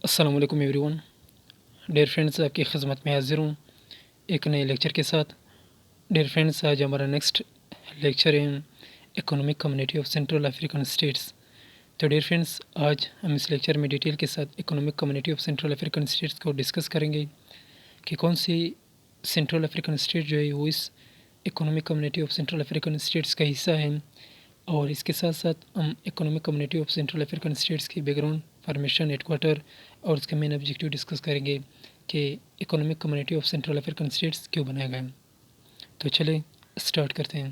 السلام علیکم every one. Dear friends, آپ کی خدمت میں حاضر ہوں ایک نئے لیکچر کے ساتھ. ڈیئر فرینڈس، آج ہمارا نیکسٹ لیکچر ہے economic community of central African states. تو ڈیئر فرینڈس، آج ہم اس لیکچر میں ڈیٹیل کے ساتھ economic community of central African states کو ڈسکس کریں گے کہ کون سی سینٹرل افریقن اسٹیٹ جو ہے وہ اس economic community of central African status کا حصہ ہے، اور اس کے ساتھ ساتھ ہم economic community of central African status کی background, formation, headquarter اور اس کا مین آبجیکٹیو ڈسکس کریں گے کہ اکنامک کمیونٹی آف سینٹرل افریقن اسٹیٹس کیوں بنایا گیا ہے. تو چلیں اسٹارٹ کرتے ہیں.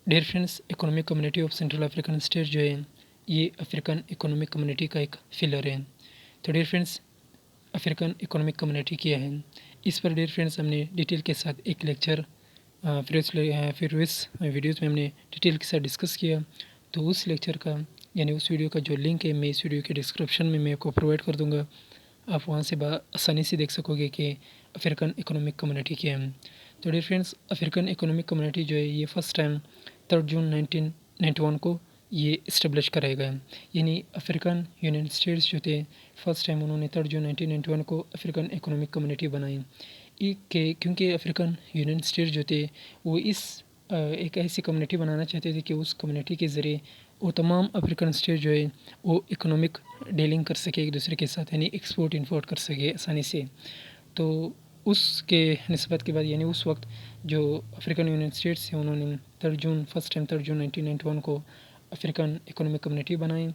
Dear friends, economic community of central African State جو ہے یہ افریقن اکنامک کمیونٹی کا ایک فلر ہے. تو dear friends, African economic community کیا ہے، اس پر ڈیئر فرینڈس ہم نے ڈیٹیل کے ساتھ ایک لیکچر پھر اس ویڈیوز میں ہم نے ڈیٹیل کے ساتھ ڈسکس کیا. تو اس لیکچر کا یعنی اس ویڈیو کا جو لنک ہے میں اس ویڈیو کے ڈسکرپشن میں آپ کو پرووائڈ کر دوں گا. آپ وہاں سے آسانی سے دیکھ سکو گے کہ افریقن اکنامک کمیونٹی کیا ہے. تو dear friends, African economic community جو ہے یہ فرسٹ ٹائم 3 جون 1991 کو یہ اسٹیبلش کرایا گیا. یعنی افریقن یونین اسٹیٹس جو تھے فرسٹ ٹائم انہوں نے 3 جون 1991 کو افریقن اکنامک کمیونٹی بنائی. کیونکہ افریقن یونین اسٹیٹ جو تھے وہ ایک ایسی کمیونٹی بنانا چاہتے تھے کہ اس کمیونٹی کے ذریعے وہ تمام افریقن اسٹیٹ جو ہے وہ اکنامک ڈیلنگ کر سکے ایک دوسرے کے ساتھ، یعنی ایکسپورٹ امپورٹ کر سکے آسانی سے. تو اس کے نسبت کے بعد یعنی اس وقت جو افریقن یونین اسٹیٹس ہیں انہوں نے فرسٹ ٹائم 3 جون 1991 کو افریقن اکنامک کمیونٹی بنائی.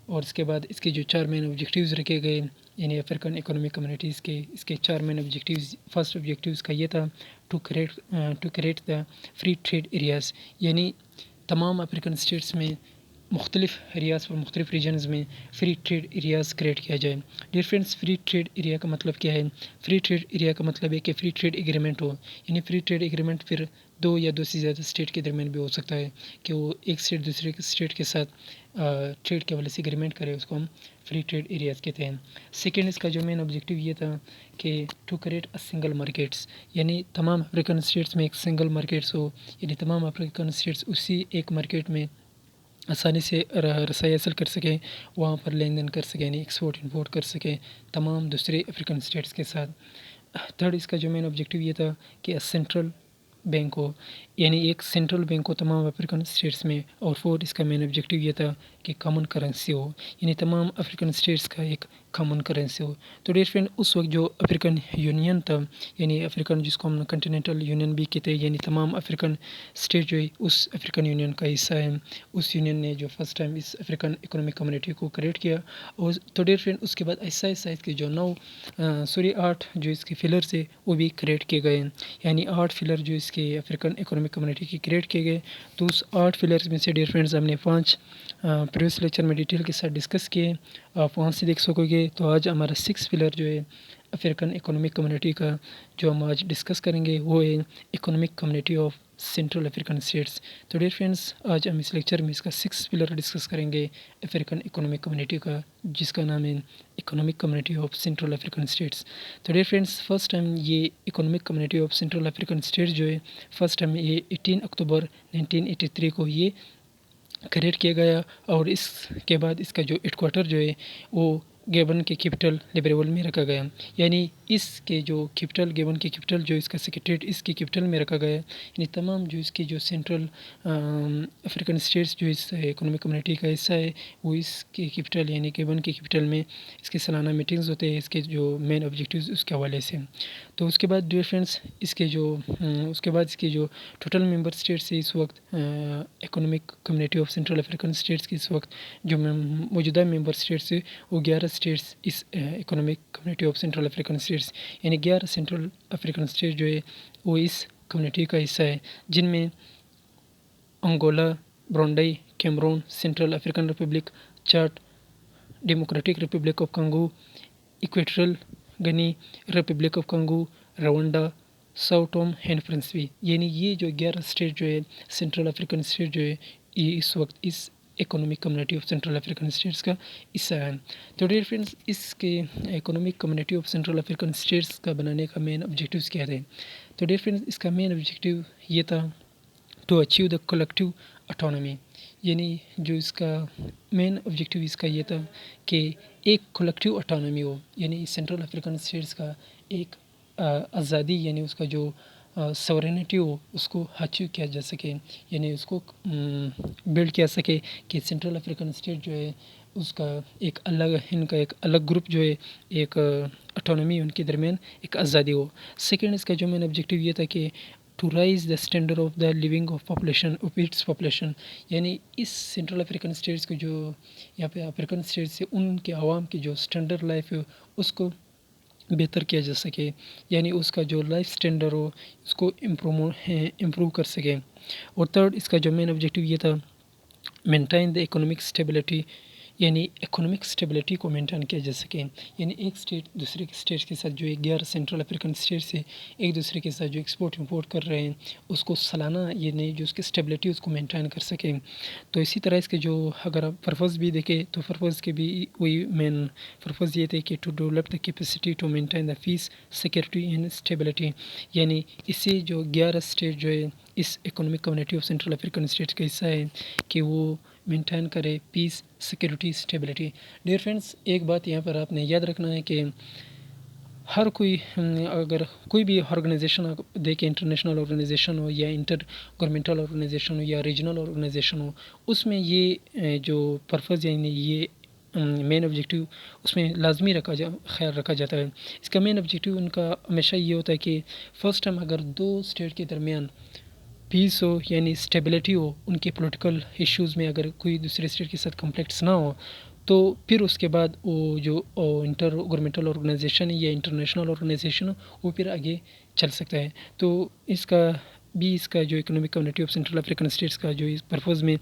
اور اس کے بعد اس کے جو 4 مین آبجیکٹیوز رکھے گئے یعنی افریقن اکنامک کمیونٹیز کے اس کے 4 مین آبجیکٹیوز. فرسٹ آبجیکٹیوز کا یہ تھا to create the free trade areas, یعنی تمام افریقن اسٹیٹس میں مختلف ایریاز اور مختلف ریجنز میں فری ٹریڈ ایریاز کریٹ کیا جائے. Dear friends, free trade area کا مطلب کیا ہے؟ فری ٹریڈ ایریا کا مطلب ہے کہ فری ٹریڈ ایگریمنٹ ہو. یعنی فری ٹریڈ ایگریمنٹ پھر 2 یا 2 سے زیادہ اسٹیٹ کے درمیان بھی ہو سکتا ہے کہ وہ ایک اسٹیٹ دوسرے اسٹیٹ کے ساتھ ٹریڈ کے حوالے سے ایگریمنٹ کرے، اس کو ہم فری ٹریڈ ایریاز کہتے ہیں. سیکنڈ، اس کا جو مین آبجیکٹیو یہ تھا کہ ٹو کریٹ سنگل مارکیٹس، یعنی تمام افریقن اسٹیٹس میں ایک سنگل مارکیٹس ہو، یعنی تمام افریقن اسٹیٹس اسی ایک مارکیٹ میں آسانی سے رسائی حاصل کر سکیں، وہاں پر لین دین کر سکیں، یعنی ایکسپورٹ امپورٹ کر سکیں تمام دوسرے افریقن اسٹیٹس کے ساتھ. تھرڈ، اس کا جو مین آبجیکٹیو یہ تھا کہ سینٹرل بینک ہو، یعنی ایک سینٹرل بینک ہو تمام افریقن اسٹیٹس میں. اور فورتھ، اس کا مین آبجیکٹیو یہ تھا کہ کامن کرنسی ہو، یعنی تمام افریقن اسٹیٹس کا ایک کامن کرنسی ہو. تو ڈیئر فرینڈ، اس وقت جو افریقن یونین تھا یعنی افریقن جس کو ہم کنٹیننٹل یونین بھی کہتے ہیں، یعنی تمام افریقن اسٹیٹ جو ہے اس افریقن یونین کا حصہ ہے. اس یونین نے جو فرسٹ ٹائم اس افریقن اکنامک کمیونٹی کو کریٹ کیا. اور تو ڈیئر فرینڈ، اس کے بعد ایسا اس کے جو 8 جو اس کے فلرز ہے وہ بھی کریٹ کیے گئے ہیں، یعنی 8 فلر جو اس کے افریقن اکنامک کمیونٹی کی کریٹ کیے گئے. تو اس 8 فلرز میں سے ڈیئر فرینڈز ہم نے 5 پریویس لیکچر میں ڈیٹیل کے ساتھ ڈسکس کیے، آپ وہاں سے دیکھ سکو گے. تو آج ہمارا 6 فلر جو ہے افریقن اکنامک کمیونٹی کا جو ہم آج ڈسکس کریں گے وہ ہے economic community of central African states. تو ڈیئر فرینڈس، آج ہم اس لیکچر میں اس کا 6 پلر ڈسکس کریں گے افریقن اکنامک کمیونٹی کا، جس کا نام ہے economic community of central African states. تو ڈیئر فرینڈس، فرسٹ ٹائم یہ economic community of central African states جو ہے فرسٹ ٹائم یہ 18 اکتوبر 1983 کو یہ کریٹ کیا گیا. اور اس کے بعد اس کا جو ہیڈ کوارٹر جو ہے وہ گیبن کے کیپٹل لیبریول میں رکھا گیا، یعنی اس کے جو کیپٹل گیبن کے کیپٹل جو اس کا سیکریٹریٹ اس کے کیپٹل میں رکھا گیا. یعنی تمام جو اس کی جو سینٹرل افریقن اسٹیٹس جو اس اکنامک کمیونٹی کا حصہ ہے وہ اس کے کیپٹل یعنی گیبن کے کیپٹل میں اس کے سالانہ میٹنگز ہوتے ہیں، اس کے جو مین آبجیکٹیوز اس کے حوالے سے. تو اس کے بعد ڈیئر فرینڈس، اس کے جو ٹوٹل ممبر اسٹیٹس ہے اس وقت economic community of central African status کی اس وقت جو موجودہ ممبر اسٹیٹس ہے وہ 11 اسٹیٹس اس economic community of central African states, یعنی 11 سینٹرل افریقن اسٹیٹ جو ہے وہ اس کمیونٹی کا حصہ ہے، جن میں Angola, Burundi, Cameroon, Central African Republic, Chad, Democratic Republic of Congo, Equatorial Guinea, Republic of Congo, Rwanda, Sao Tome and Principe. یعنی یہ جو 11 اسٹیٹ جو ہے سینٹرل افریقن اسٹیٹ جو ہے یہ اس وقت اس economic community of central African status کا حصہ ہے. تو ڈیئر فرینڈس، اس کے economic community of central African status کا بنانے کا مین آبجیکٹیوز کیا تھے؟ تو ڈیئر فرینڈس، اس کا مین آبجیکٹیو یہ تھا to achieve the collective autonomy, یعنی جو اس کا مین آبجیکٹیو اس کا یہ تھا کہ ایک کلیکٹیو اٹانومی ہو، یعنی سینٹرل افریقن اسٹیٹس کا ایک آزادی، یعنی اس کا جو سورینٹی ہو اس کو اچیو کیا جا سکے، یعنی اس کو بلڈ کیا سکے کہ سینٹرل افریقن اسٹیٹ جو ہے اس کا ایک الگ، ان کا ایک الگ گروپ جو ہے، ایک اٹانومی ان کے درمیان ایک آزادی ہو۔ سیکنڈ اس کا جو مین آبجیکٹیو یہ تھا کہ to rise the standard of the living of population of its population, یعنی اس سینٹرل افریقن اسٹیٹس کو جو یہاں پہ افریقن اسٹیٹس سے ان کے عوام کی جو اسٹینڈرڈ لائف ہے اس کو بہتر کیا جا سکے، یعنی اس کا جو لائف اسٹینڈرڈ ہو اس کو امپروو کر سکے۔ اور تھرڈ اس کا جو مین آبجیکٹیو یہ تھا مینٹین دا اکنامک اسٹیبلٹی، یعنی اکنامک اسٹیبلٹی کو مینٹین کیا جا سکے، یعنی ایک اسٹیٹ دوسرے کے اسٹیٹ کے ساتھ جو ایک غیر سینٹرل افریقن اسٹیٹ سے ایک دوسرے کے ساتھ جو ایکسپورٹ امپورٹ کر رہے ہیں اس کو سالانہ، یعنی جو اس کی اسٹیبلٹی اس کو مینٹین کر سکیں۔ تو اسی طرح اس کے جو اگر آپ پرپز بھی دیکھیں تو پرپز کے بھی وہی مین پرپز یہ تھے کہ to develop the capacity to maintain the peace security and stability, یعنی اس سے جو 11 اسٹیٹ جو ہے اس economic community of central African status کا حصہ ہے کہ وہ مینٹین کرے peace security stability. Dear friends, ایک بات یہاں پر آپ نے یاد رکھنا ہے کہ ہر کوئی اگر کوئی بھی آرگنائزیشن آپ دیکھیں، انٹرنیشنل آرگنائزیشن ہو یا انٹر گورنمنٹل آرگنائزیشن ہو یا ریجنل آرگنائزیشن ہو، اس میں یہ جو پرپز یعنی یہ مین آبجیکٹیو اس میں لازمی خیال رکھا جاتا ہے۔ اس کا مین آبجیکٹیو ان کا ہمیشہ یہ ہوتا ہے کہ فرسٹ ٹائم اگر دو اسٹیٹ کے درمیان پیس ہو، یعنی اسٹیبلٹی ہو، ان کے پولیٹیکل ایشوز میں اگر کوئی دوسرے اسٹیٹ کے ساتھ کنفلکٹس نہ ہو، تو پھر اس کے بعد وہ جو انٹر گورنمنٹل آرگنائزیشن یا انٹرنیشنل آرگنائزیشن وہ پھر آگے چل سکتا ہے۔ تو اس کا بھی اس کا جو economic community of central African status کا جو اس پرپز میں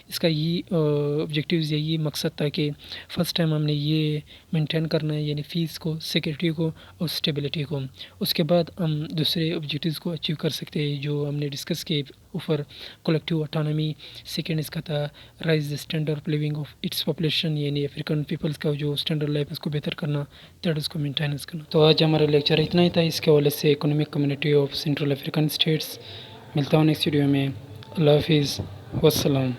اس کا یہ آبجیکٹیوز یا یہ مقصد تھا کہ فرسٹ ٹائم ہم نے یہ مینٹین کرنا ہے، یعنی فیس کو، سیکورٹی کو اور اسٹیبلٹی کو۔ اس کے بعد ہم دوسرے آبجیکٹیوز کو اچیو کر سکتے ہیں جو ہم نے ڈسکس کیے اوپر، کلیکٹیو اٹانومی۔ سیکنڈ اس کا تھا rise the standard of living of its population, یعنی افریقن پیپلس کا جو اسٹینڈرڈ لائف اس کو بہتر کرنا۔ تھرڈ اس کو مینٹیننس کرنا۔ تو آج ہمارا لیکچر اتنا ہی تھا اس کے حوالے سے economic community of central African states. ملتا ہوں نیکسٹ ویڈیو میں۔ اللہ حافظ، والسلام۔